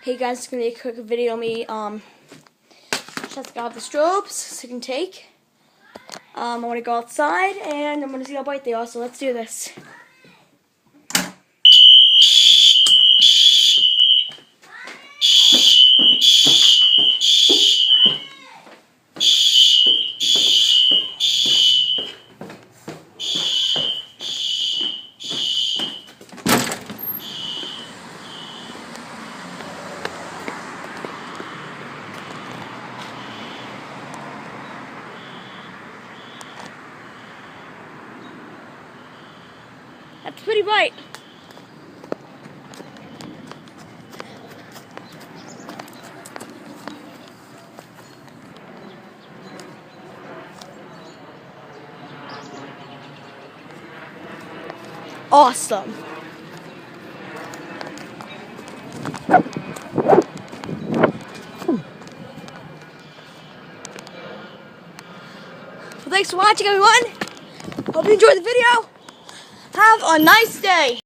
Hey guys, it's gonna be a quick video of me testing out the strobes so you can take. I want to go outside and I'm gonna see how bright they are. So let's do this. That's pretty bright. Awesome. Well, thanks for watching, everyone. Hope you enjoyed the video. Have a nice day.